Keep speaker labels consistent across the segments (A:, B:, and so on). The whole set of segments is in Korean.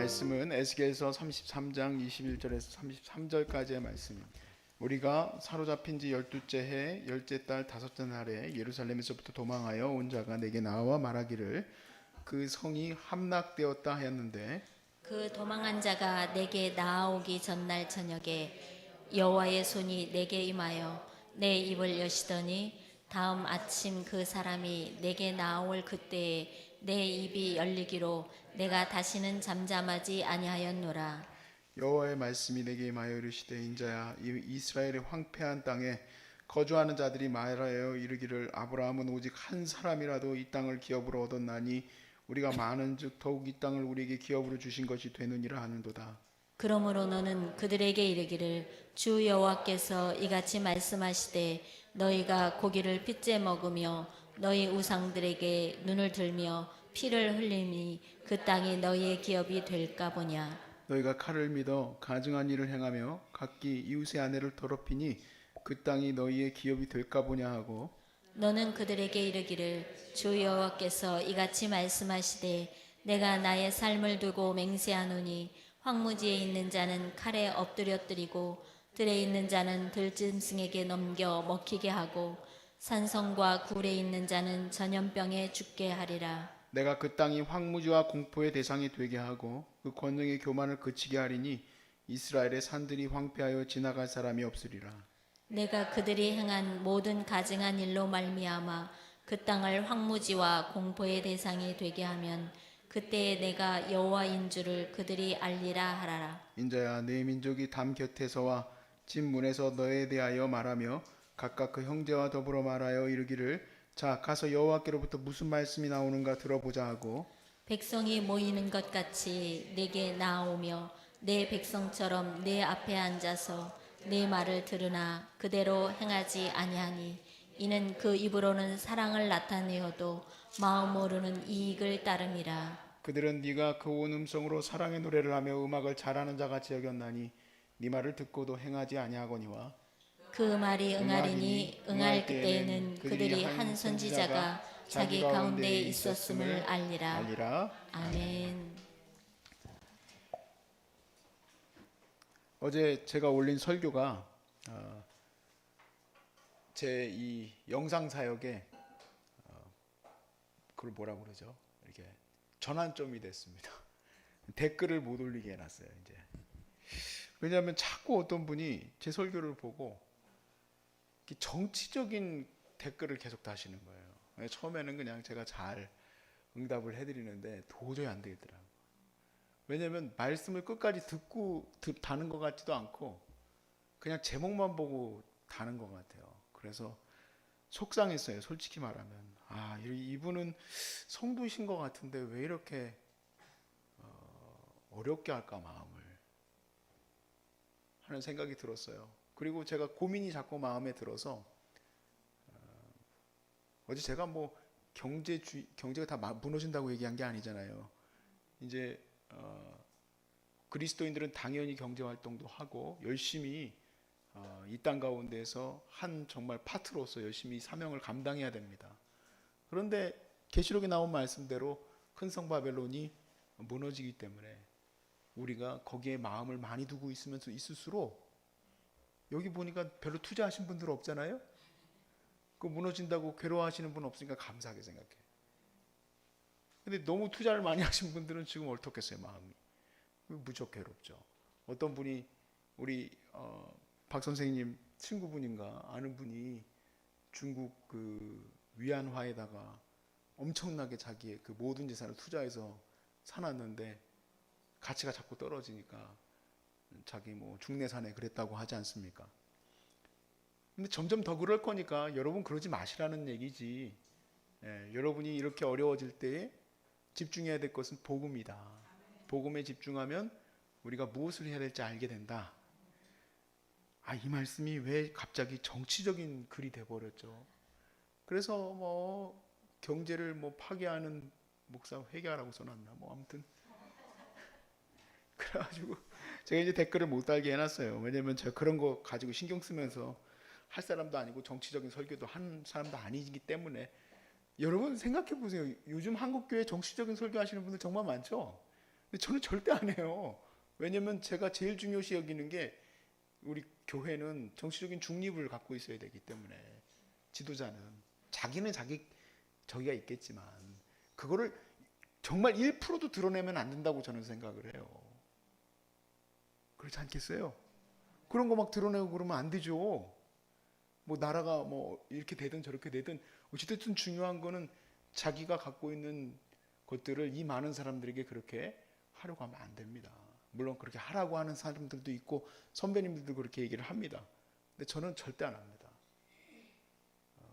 A: 말씀은 에스겔서 33장 21절에서 33절까지의 말씀입니다. 우리가 사로잡힌 지 12째 해 10째 달 5째 날에 예루살렘에서부터 도망하여 온 자가 내게 나와 말하기를 그 성이 함락되었다 하였는데,
B: 그 도망한 자가 내게 나아오기 전날 저녁에 여호와의 손이 내게 임하여 내 입을 여시더니 다음 아침 그 사람이 내게 나아올 그때에 내 입이 열리기로 내가 다시는 잠잠하지 아니하였노라.
A: 여호와의 말씀이 내게 임하여 이르시되, 인자야, 이 이스라엘의 황폐한 땅에 거주하는 자들이 말하여 이르기를 아브라함은 오직 한 사람이라도 이 땅을 기업으로 얻었나니 우리가 많은즉 더욱 이 땅을 우리에게 기업으로 주신 것이 되느니라 하는도다.
B: 그러므로 너는 그들에게 이르기를 주 여호와께서 이같이 말씀하시되 너희가 고기를 핏째 먹으며 너희 우상들에게 눈을 들며 피를 흘리니 그 땅이 너희의 기업이 될까 보냐.
A: 너희가 칼을 믿어 가증한 일을 행하며 각기 이웃의 아내를 더럽히니 그 땅이 너희의 기업이 될까 보냐 하고,
B: 너는 그들에게 이르기를 주 여호와께서 이같이 말씀하시되 내가 나의 삶을 두고 맹세하노니 황무지에 있는 자는 칼에 엎드려뜨리고 들에 있는 자는 들짐승에게 넘겨 먹히게 하고 산성과 굴에 있는 자는 전염병에 죽게 하리라.
A: 내가 그 땅이 황무지와 공포의 대상이 되게 하고 그 권능의 교만을 그치게 하리니 이스라엘의 산들이 황폐하여 지나갈 사람이 없으리라.
B: 내가 그들이 행한 모든 가증한 일로 말미암아 그 땅을 황무지와 공포의 대상이 되게 하면 그때에 내가 여호와인 줄을 그들이 알리라 하라라.
A: 인자야, 내 민족이 담 곁에서와 집 문에서 너에 대하여 말하며 각각 그 형제와 더불어 말하여 이르기를 자 가서 여호와께로부터 무슨 말씀이 나오는가 들어보자 하고,
B: 백성이 모이는 것 같이 내게 나아오며 내 백성처럼 내 앞에 앉아서 내 말을 들으나 그대로 행하지 아니하니 이는 그 입으로는 사랑을 나타내어도 마음으로는 이익을 따름이라.
A: 그들은 네가 그 온 음성으로 사랑의 노래를 하며 음악을 잘하는 자같이 여겼나니 네 말을 듣고도 행하지 아니하거니와,
B: 그 말이 응하리니 응할 그때에는 그들이 한 선지자가 자기 가운데 있었음을 알리라. 아멘.
A: 어제 제가 올린 설교가 제 이 영상 사역에 그걸 뭐라고 그러죠? 이렇게 전환점이 됐습니다. 댓글을 못 올리게 해놨어요. 이제 왜냐하면 자꾸 어떤 분이 제 설교를 보고 정치적인 댓글을 계속 다시는 거예요. 처음에는 그냥 제가 잘 응답을 해드리는데 도저히 안 되겠더라고요. 왜냐하면 말씀을 끝까지 듣고 다는 것 같지도 않고 그냥 제목만 보고 다는 것 같아요. 그래서 속상했어요. 솔직히 말하면 이분은 성도신 것 같은데 왜 이렇게 어렵게 할까 마음을 하는 생각이 들었어요. 그리고 제가 고민이 자꾸 마음에 들어서 어제 제가 뭐 경제가 다 무너진다고 얘기한 게 아니잖아요. 이제 그리스도인들은 당연히 경제 활동도 하고 열심히 이 땅 가운데에서 한 정말 파트로서 열심히 사명을 감당해야 됩니다. 그런데 계시록에 나온 말씀대로 큰 성 바벨론이 무너지기 때문에 우리가 거기에 마음을 많이 두고 있으면서 있을수록 여기 보니까 별로 투자하신 분들 없잖아요. 그 무너진다고 괴로워하시는 분 없으니까 감사하게 생각해요. 근데 너무 투자를 많이 하신 분들은 지금 어떻겠어요, 마음이. 무척 괴롭죠. 어떤 분이 우리 박 선생님 친구분인가 아는 분이 중국 그 위안화에다가 엄청나게 자기의 그 모든 재산을 투자해서 사놨는데 가치가 자꾸 떨어지니까 자기 뭐 중내산에 그랬다고 하지 않습니까? 근데 점점 더 그럴 거니까 여러분 그러지 마시라는 얘기지. 여러분이 이렇게 어려워질 때에 집중해야 될 것은 복음이다. 복음에 집중하면 우리가 무엇을 해야 될지 알게 된다. 이 말씀이 왜 갑자기 정치적인 글이 돼버렸죠? 그래서 뭐 경제를 뭐 파괴하는 목사 회개하라고 써놨나 뭐 아무튼 그래가지고 제가 이제 댓글을 못 달게 해놨어요. 왜냐면 제가 그런 거 가지고 신경 쓰면서 할 사람도 아니고 정치적인 설교도 한 사람도 아니기 때문에. 여러분 생각해 보세요. 요즘 한국교회 정치적인 설교하시는 분들 정말 많죠? 근데 저는 절대 안 해요. 왜냐면 제가 제일 중요시 여기는 게 우리 교회는 정치적인 중립을 갖고 있어야 되기 때문에 지도자는 자기는 저기가 있겠지만 그거를 정말 1%도 드러내면 안 된다고 저는 생각을 해요. 그렇지 않겠어요? 그런 거 막 드러내고 그러면 안 되죠. 뭐 나라가 뭐 이렇게 되든 저렇게 되든 어찌됐든 중요한 거는 자기가 갖고 있는 것들을 이 많은 사람들에게 그렇게 하려고 하면 안 됩니다. 물론 그렇게 하라고 하는 사람들도 있고 선배님들도 그렇게 얘기를 합니다. 근데 저는 절대 안 합니다.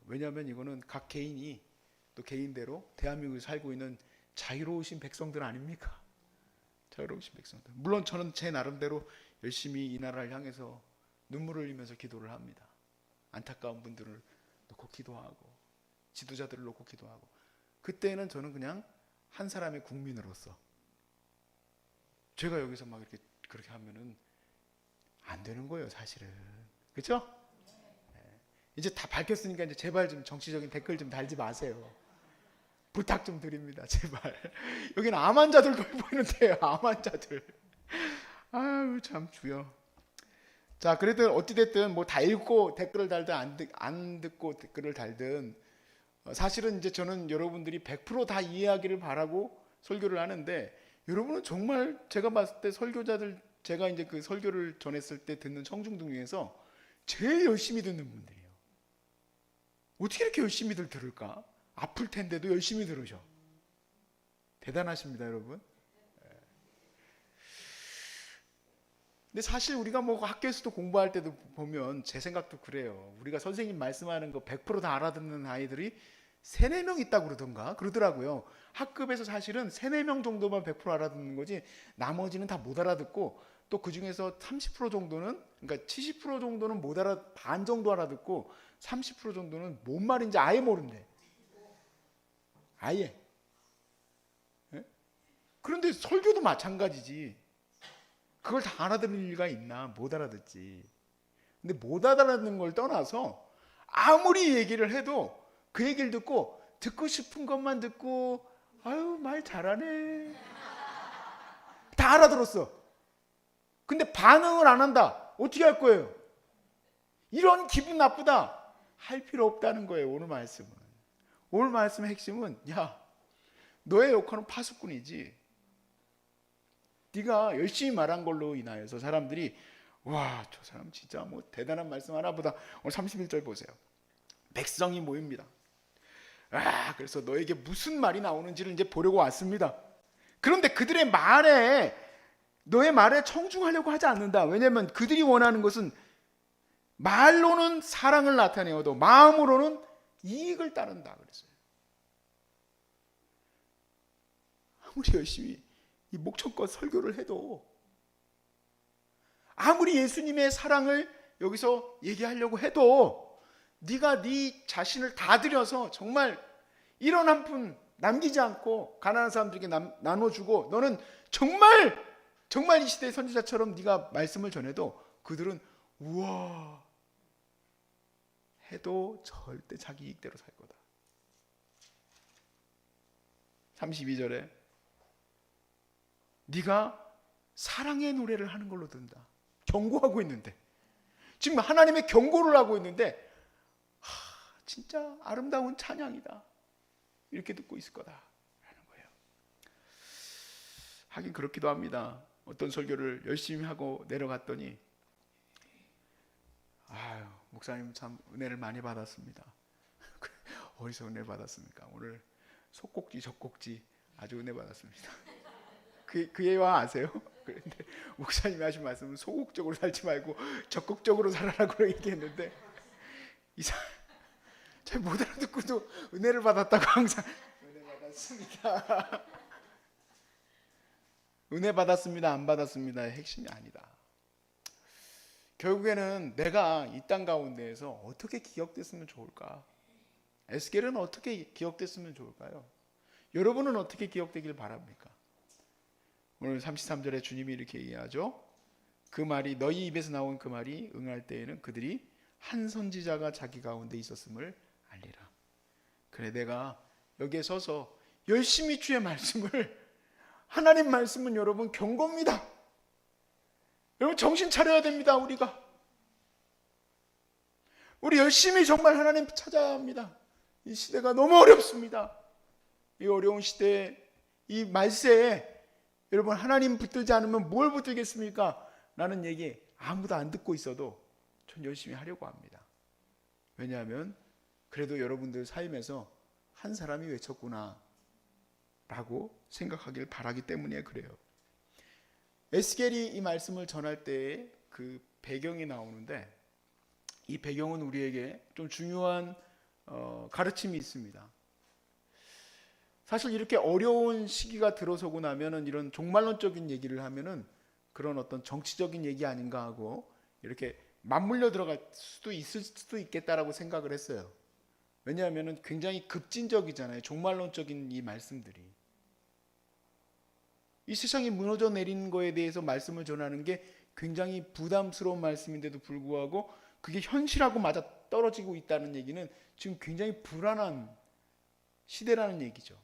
A: 왜냐하면 이거는 각 개인이 또 개인대로 대한민국에 살고 있는 자유로우신 백성들 아닙니까? 자유로우신 백성들. 물론 저는 제 나름대로 열심히 이 나라를 향해서 눈물을 흘리면서 기도를 합니다. 안타까운 분들을 놓고 기도하고 지도자들을 놓고 기도하고 그때는 저는 그냥 한 사람의 국민으로서 제가 여기서 막 이렇게 그렇게 하면은 안 되는 거예요, 사실은. 그렇죠? 이제 다 밝혔으니까 이제 제발 좀 정치적인 댓글 좀 달지 마세요. 부탁 좀 드립니다, 제발. 여기는 암 환자들도 보이는데요, 암 환자들. 아유 참 주여. 자, 그래도 어찌됐든 뭐 다 읽고 댓글을 달든 안 듣고 댓글을 달든 사실은 이제 저는 여러분들이 100%다 이해하기를 바라고 설교를 하는데 여러분은 정말 제가 봤을 때 설교자들 제가 이제 그 설교를 전했을 때 듣는 청중들 중에서 제일 열심히 듣는 분들이에요. 어떻게 이렇게 열심히들 들을까? 아플 텐데도 열심히 들으셔. 대단하십니다, 여러분. 근데 사실 우리가 뭐 학교에서도 공부할 때도 보면 제 생각도 그래요. 우리가 선생님 말씀하는 거 100%다 알아듣는 아이들이 3, 4명 있다고 그러더라고요. 학급에서 사실은 3, 4명 정도만 100% 알아듣는 거지 나머지는 다 못 알아듣고 또 그 중에서 30% 정도는 그러니까 70% 정도는 반 정도 알아듣고 30% 정도는 뭔 말인지 아예 모른대. 아예. 예? 그런데 설교도 마찬가지지. 그걸 다 알아들을 리가 있나? 못 알아듣지. 근데 못 알아듣는 걸 떠나서 아무리 얘기를 해도 그 얘기를 듣고 싶은 것만 듣고 아유 말 잘하네. 다 알아들었어. 근데 반응을 안 한다. 어떻게 할 거예요? 이런 기분 나쁘다. 할 필요 없다는 거예요. 오늘 말씀은. 오늘 말씀의 핵심은 야 너의 역할은 파수꾼이지. 네가 열심히 말한 걸로 인하여서 사람들이 와, 저 사람 진짜 뭐 대단한 말씀 하나 보다. 오늘 31절 보세요. 백성이 모입니다. 그래서 너에게 무슨 말이 나오는지를 이제 보려고 왔습니다. 그런데 그들의 너의 말에 청중하려고 하지 않는다. 왜냐하면 그들이 원하는 것은 말로는 사랑을 나타내어도 마음으로는 이익을 따른다 그랬어요. 아무리 열심히 이 목청껏 설교를 해도 아무리 예수님의 사랑을 여기서 얘기하려고 해도 네가 네 자신을 다 들여서 정말 1원 한 푼 남기지 않고 가난한 사람들에게 나눠주고 너는 정말 이 시대의 선지자처럼 네가 말씀을 전해도 그들은 우와 해도 절대 자기 이익대로 살 거다. 32절에 네가 사랑의 노래를 하는 걸로 든다. 경고하고 있는데 지금 하나님의 경고를 하고 있는데 진짜 아름다운 찬양이다. 이렇게 듣고 있을 거다라는 거예요. 하긴 그렇기도 합니다. 어떤 설교를 열심히 하고 내려갔더니 아유 목사님 참 은혜를 많이 받았습니다. 어디서 은혜 받았습니까? 오늘 속꼭지 적꼭지 아주 은혜 받았습니다. 그 예화 아세요? 그런데 목사님이 하신 말씀은 소극적으로 살지 말고 적극적으로 살아라고 얘기했는데 잘 못 알아듣고도 은혜를 받았다고 항상 은혜 받았습니다. 은혜 받았습니다, 안 받았습니다의 핵심이 아니다. 결국에는 내가 이 땅 가운데에서 어떻게 기억됐으면 좋을까? 에스겔은 어떻게 기억됐으면 좋을까요? 여러분은 어떻게 기억되길 바랍니까? 오늘 33절에 주님이 이렇게 얘기하죠. 그 말이 너희 입에서 나온 그 말이 응할 때에는 그들이 한 선지자가 자기 가운데 있었음을 알리라. 그래 내가 여기에 서서 열심히 주의 말씀을 하나님 말씀은 여러분 경고입니다. 여러분 정신 차려야 됩니다. 우리 열심히 정말 하나님 찾아야 합니다. 이 시대가 너무 어렵습니다. 이 어려운 시대에, 이 말세에 여러분 하나님 붙들지 않으면 뭘 붙들겠습니까? 라는 얘기 아무도 안 듣고 있어도 전 열심히 하려고 합니다. 왜냐하면 그래도 여러분들 삶에서 한 사람이 외쳤구나 라고 생각하길 바라기 때문에 그래요. 에스겔이 이 말씀을 전할 때의 그 배경이 나오는데, 이 배경은 우리에게 좀 중요한 가르침이 있습니다. 사실 이렇게 어려운 시기가 들어서고 나면은 이런 종말론적인 얘기를 하면은 그런 어떤 정치적인 얘기 아닌가 하고 이렇게 맞물려 들어갈 수도 있을 수도 있겠다라고 생각을 했어요. 왜냐하면은 굉장히 급진적이잖아요. 종말론적인 이 말씀들이. 이 세상이 무너져 내리는 거에 대해서 말씀을 전하는 게 굉장히 부담스러운 말씀인데도 불구하고 그게 현실하고 맞아 떨어지고 있다는 얘기는 지금 굉장히 불안한 시대라는 얘기죠.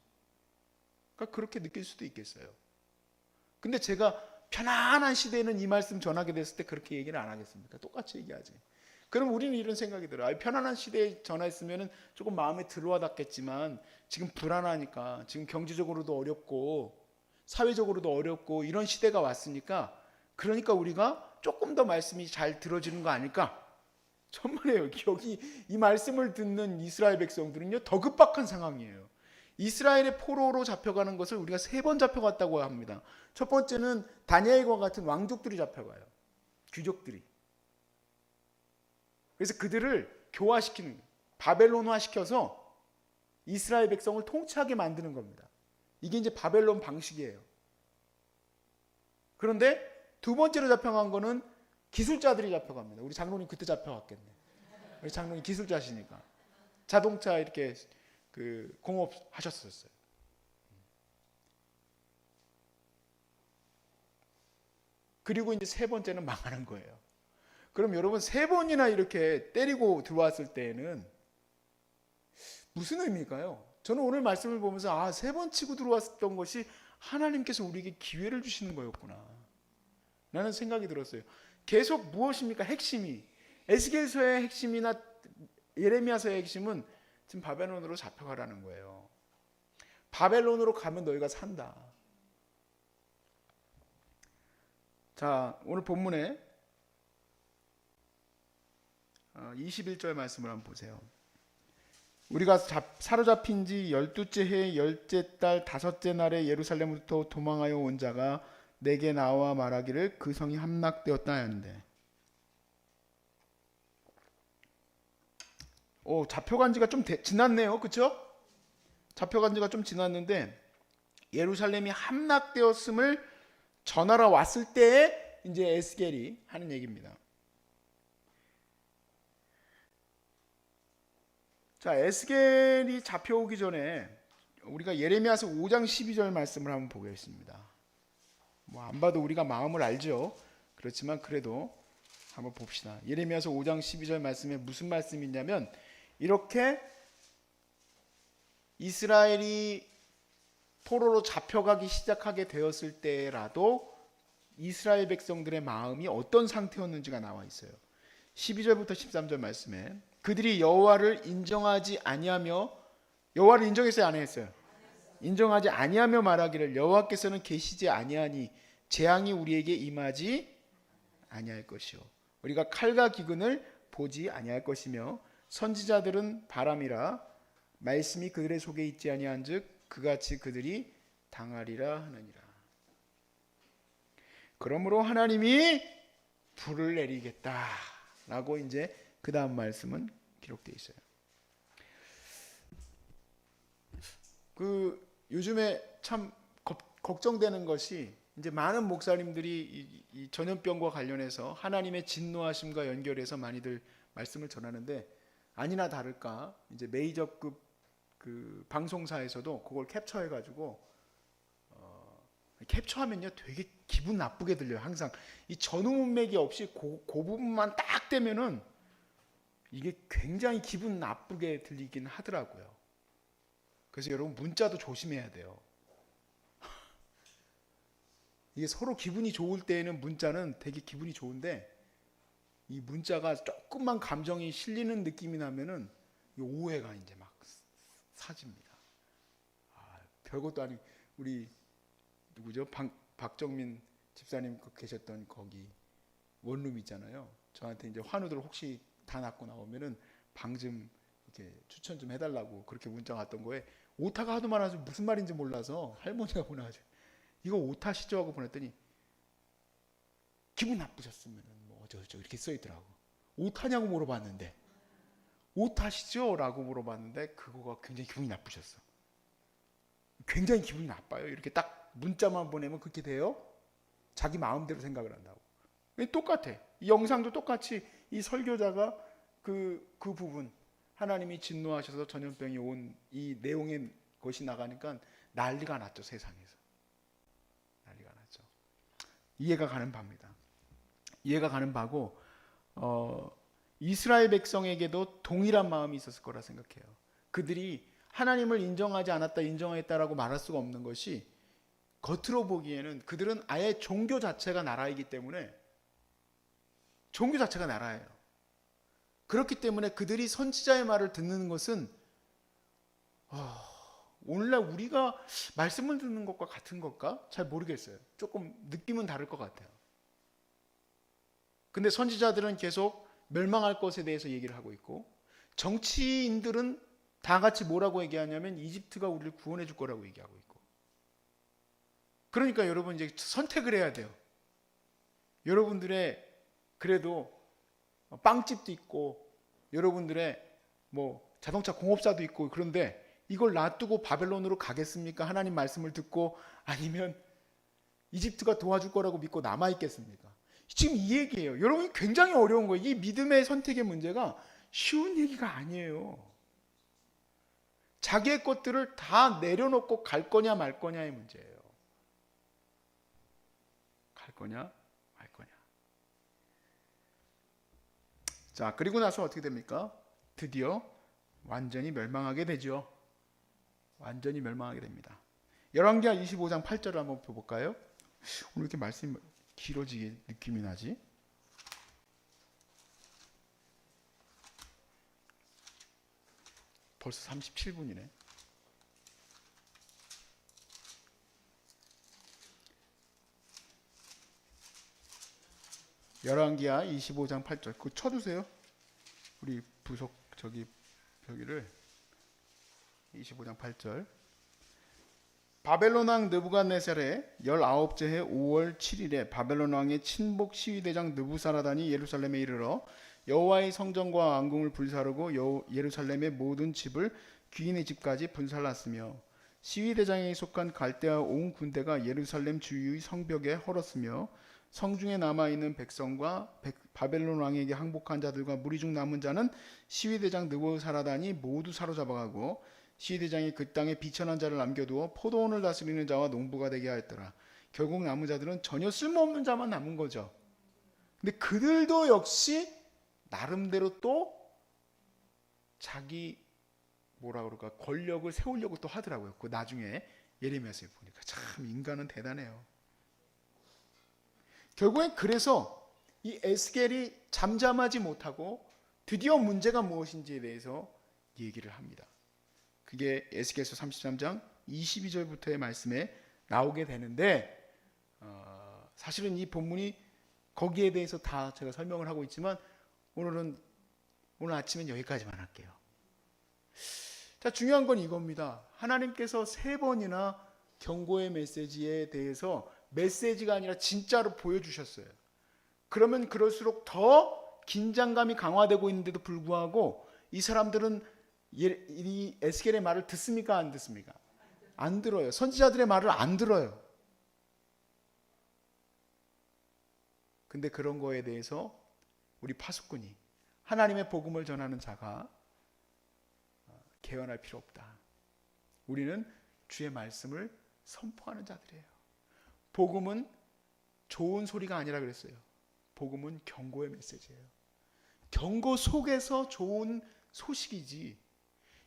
A: 그러니까 그렇게 느낄 수도 있겠어요. 근데 제가 편안한 시대에는 이 말씀 전하게 됐을 때 그렇게 얘기는 안 하겠습니까? 똑같이 얘기하지. 그럼 우리는 이런 생각이 들어요. 편안한 시대에 전했으면 조금 마음에 들어와닿겠지만 지금 불안하니까, 지금 경제적으로도 어렵고 사회적으로도 어렵고 이런 시대가 왔으니까, 그러니까 우리가 조금 더 말씀이 잘 들어지는 거 아닐까? 천만에요. 여기 이 말씀을 듣는 이스라엘 백성들은요 더 급박한 상황이에요. 이스라엘의 포로로 잡혀가는 것을 우리가 3번 잡혀갔다고 합니다. 첫 번째는 다니엘과 같은 왕족들이 잡혀가요. 귀족들이. 그래서 그들을 교화시키는, 바벨론화 시켜서 이스라엘 백성을 통치하게 만드는 겁니다. 이게 이제 바벨론 방식이에요. 그런데 두 번째로 잡혀간 거는 기술자들이 잡혀갑니다. 우리 장로님 그때 잡혀갔겠네. 우리 장로님 기술자시니까. 자동차 이렇게 공업 하셨었어요. 그리고 이제 3번째는 망하는 거예요. 그럼 여러분 3번이나 이렇게 때리고 들어왔을 때에는 무슨 의미일까요? 저는 오늘 말씀을 보면서 3번 치고 들어왔던 것이 하나님께서 우리에게 기회를 주시는 거였구나 라는 생각이 들었어요. 계속 무엇입니까? 핵심이. 에스겔서의 핵심이나 예레미야서의 핵심은 지금 바벨론으로 잡혀가라는 거예요. 바벨론으로 가면 너희가 산다. 자, 오늘 본문에 21절 말씀을 한번 보세요. 우리가 사로잡힌 지 12째 해 10째 달 5째 날에 예루살렘부터 도망하여 온 자가 내게 나와 말하기를 그 성이 함락되었다 하는데, 잡혀간 지가 좀 지났네요. 그렇죠? 잡혀간 지가 좀 지났는데 예루살렘이 함락되었음을 전하러 왔을 때에 이제 에스겔이 하는 얘기입니다. 자, 에스겔이 잡혀오기 전에 우리가 예레미야서 5장 12절 말씀을 한번 보겠습니다. 안 봐도 우리가 마음을 알죠. 그렇지만 그래도 한번 봅시다. 예레미야서 5장 12절 말씀에 무슨 말씀이 있냐면, 이렇게 이스라엘이 포로로 잡혀가기 시작하게 되었을 때라도 이스라엘 백성들의 마음이 어떤 상태였는지가 나와 있어요. 12절부터 13절 말씀에 그들이 여호와를 인정하지 아니하며, 여호와를 인정했어요, 안 했어요? 인정하지 아니하며 말하기를 여호와께서는 계시지 아니하니 재앙이 우리에게 임하지 아니할 것이요 우리가 칼과 기근을 보지 아니할 것이며 선지자들은 바람이라 말씀이 그들의 속에 있지 아니한즉 그같이 그들이 당하리라 하느니라. 그러므로 하나님이 불을 내리겠다라고 이제 그 다음 말씀은 기록되어 있어요. 요즘에 참 걱정되는 것이, 이제 많은 목사님들이 이 전염병과 관련해서 하나님의 진노하심과 연결해서 많이들 말씀을 전하는데, 아니나 다를까 이제 메이저급 방송사에서도 그걸 캡처해가지고 캡처하면요 되게 기분 나쁘게 들려요. 항상 이 전후 문맥이 없이 그 부분만 딱 되면은 이게 굉장히 기분 나쁘게 들리긴 하더라고요. 그래서 여러분 문자도 조심해야 돼요. 이게 서로 기분이 좋을 때에는 문자는 되게 기분이 좋은데 이 문자가 조금만 감정이 실리는 느낌이 나면은 이 오해가 이제 막 사집니다. 별것도 아닌 우리 누구죠? 박정민 집사님 계셨던 거기 원룸 있잖아요. 저한테 이제 환우들 혹시 다 낫고 나오면은 방 좀 이렇게 추천 좀 해달라고 그렇게 문자가 왔던 거에 오타가 하도 많아서 무슨 말인지 몰라서 할머니가 보내가지고 이거 오타시죠 하고 보냈더니 기분 나쁘셨으면 뭐 어쩌고저쩌고 이렇게 써있더라고. 오타냐고 물어봤는데 오타시죠? 라고 물어봤는데 그거가 굉장히 기분이 나쁘셨어. 굉장히 기분이 나빠요. 이렇게 딱 문자만 보내면 그렇게 돼요? 자기 마음대로 생각을 한다고. 똑같아. 이 영상도 똑같이 이 설교자가 그 부분 하나님이 진노하셔서 전염병이 온 이 내용의 것이 나가니까 난리가 났죠. 세상에서. 난리가 났죠. 이해가 가는 바입니다. 이해가 가는 바고 이스라엘 백성에게도 동일한 마음이 있었을 거라 생각해요. 그들이 하나님을 인정하지 않았다, 인정했다라고 말할 수가 없는 것이 겉으로 보기에는 그들은 아예 종교 자체가 나라이기 때문에 종교 자체가 나라예요. 그렇기 때문에 그들이 선지자의 말을 듣는 것은 오늘날 우리가 말씀을 듣는 것과 같은 것과 잘 모르겠어요. 조금 느낌은 다를 것 같아요. 근데 선지자들은 계속 멸망할 것에 대해서 얘기를 하고 있고 정치인들은 다 같이 뭐라고 얘기하냐면 이집트가 우리를 구원해 줄 거라고 얘기하고 있고 그러니까 여러분 이제 선택을 해야 돼요. 여러분들의 그래도 빵집도 있고 여러분들의 뭐 자동차 공업사도 있고 그런데 이걸 놔두고 바벨론으로 가겠습니까? 하나님 말씀을 듣고 아니면 이집트가 도와줄 거라고 믿고 남아있겠습니까? 지금 이 얘기예요. 여러분 굉장히 어려운 거예요. 이 믿음의 선택의 문제가 쉬운 얘기가 아니에요. 자기의 것들을 다 내려놓고 갈 거냐 말 거냐의 문제예요. 갈 거냐 말 거냐. 자, 그리고 나서 어떻게 됩니까? 드디어 완전히 멸망하게 되죠. 완전히 멸망하게 됩니다. 열왕기하 25장 8절을 한번 볼까요? 오늘 이렇게 말씀이 길어지게 느낌이 나지? 벌써 37분이네. 열왕기하 25장 8절. 그거 쳐주세요. 우리 부속 저기를 25장 8절. 바벨론 왕 느부갓네살의 19째 해 5월 7일에 바벨론 왕의 친복 시위대장 느부사라단이 예루살렘에 이르러 여호와의 성전과 왕궁을 불사르고 예루살렘의 모든 집을 귀인의 집까지 분살났으며 시위대장에 속한 갈대아 온 군대가 예루살렘 주유의 성벽에 헐었으며 성중에 남아있는 백성과 바벨론 왕에게 항복한 자들과 무리 중 남은 자는 시위대장 느부사라단이 모두 사로잡아가고 시위대장이 그 땅에 비천한 자를 남겨두어 포도원을 다스리는 자와 농부가 되게 하였더라. 결국 남은 자들은 전혀 쓸모없는 자만 남은 거죠. 근데 그들도 역시 나름대로 또 자기 권력을 세우려고 또 하더라고요. 그 나중에 예레미야서에 보니까 참 인간은 대단해요. 결국엔 그래서 이 에스겔이 잠잠하지 못하고 드디어 문제가 무엇인지에 대해서 얘기를 합니다. 그게 에스겔서 33장 22절부터의 말씀에 나오게 되는데 사실은 이 본문이 거기에 대해서 다 제가 설명을 하고 있지만 오늘 아침엔 여기까지만 할게요. 자, 중요한 건 이겁니다. 하나님께서 3번이나 경고의 메시지에 대해서 메시지가 아니라 진짜로 보여주셨어요. 그러면 그럴수록 더 긴장감이 강화되고 있는데도 불구하고 이 사람들은 이 에스겔의 말을 듣습니까? 안 듣습니까? 안 들어요. 선지자들의 말을 안 들어요. 근데 그런 거에 대해서 우리 파수꾼이 하나님의 복음을 전하는 자가 개헌할 필요 없다. 우리는 주의 말씀을 선포하는 자들이에요. 복음은 좋은 소리가 아니라 그랬어요. 복음은 경고의 메시지예요. 경고 속에서 좋은 소식이지.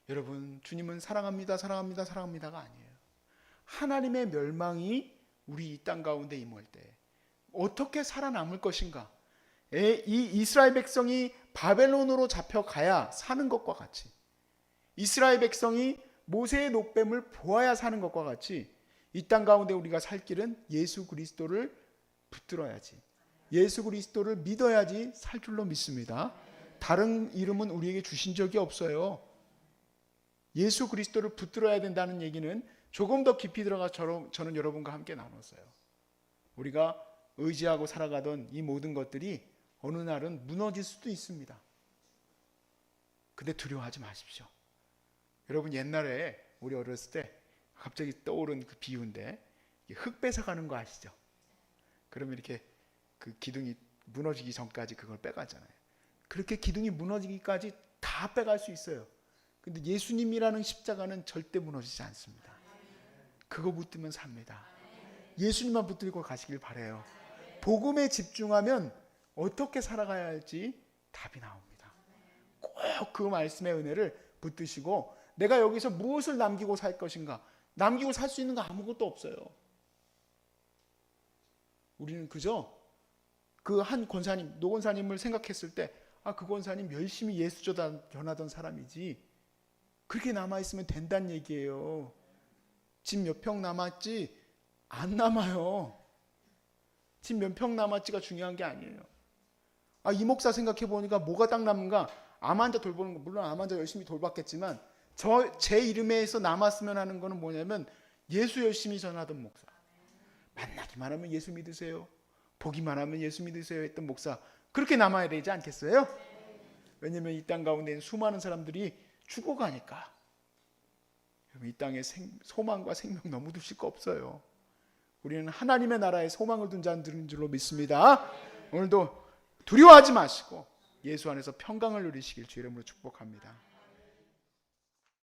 A: 여러분, 주님은 사랑합니다, 사랑합니다, 사랑합니다가 아니에요. 하나님의 멸망이 우리 이 땅 가운데 임할 때 어떻게 살아남을 것인가? 이 이스라엘 백성이 바벨론으로 잡혀가야 사는 것과 같이, 이스라엘 백성이 모세의 노뱀을 보아야 사는 것과 같이 이 땅 가운데 우리가 살 길은 예수 그리스도를 붙들어야지, 예수 그리스도를 믿어야지 살 줄로 믿습니다. 다른 이름은 우리에게 주신 적이 없어요. 예수 그리스도를 붙들어야 된다는 얘기는 조금 더 깊이 들어가 저는 여러분과 함께 나눴어요. 우리가 의지하고 살아가던 이 모든 것들이 어느 날은 무너질 수도 있습니다. 근데 두려워하지 마십시오. 여러분, 옛날에 우리 어렸을 때 갑자기 떠오른 그 비유인데, 흙 뺏어가는 거 아시죠? 그러면 이렇게 그 기둥이 무너지기 전까지 그걸 빼가잖아요. 그렇게 기둥이 무너지기까지 다 빼갈 수 있어요. 근데 예수님이라는 십자가는 절대 무너지지 않습니다. 그거 붙들면 삽니다. 예수님만 붙들고 가시길 바라요. 복음에 집중하면 어떻게 살아가야 할지 답이 나옵니다. 꼭 그 말씀의 은혜를 붙드시고, 내가 여기서 무엇을 남기고 살 것인가? 남기고 살 수 있는 거 아무것도 없어요. 우리는 그저 그 한 권사님, 노 권사님을 생각했을 때, 그 권사님 열심히 예수 전하던 사람이지, 그렇게 남아있으면 된다는 얘기예요. 집 몇 평 남았지 안 남아요. 집 몇 평 남았지가 중요한 게 아니에요. 이 목사 생각해 보니까 뭐가 딱 남은가? 암 환자 돌보는 거, 물론 암 환자 열심히 돌봤겠지만 제 이름에서 남았으면 하는 거는 뭐냐면 예수 열심히 전하던 목사, 만나기만 하면 예수 믿으세요, 보기만 하면 예수 믿으세요 했던 목사, 그렇게 남아야 되지 않겠어요? 왜냐하면 이 땅 가운데 있는 수많은 사람들이 죽어가니까. 이 땅에 소망과 생명 너무 두실 거 없어요. 우리는 하나님의 나라에 소망을 둔 자들인 줄로 믿습니다. 오늘도 두려워하지 마시고 예수 안에서 평강을 누리시길 주 이름으로 축복합니다.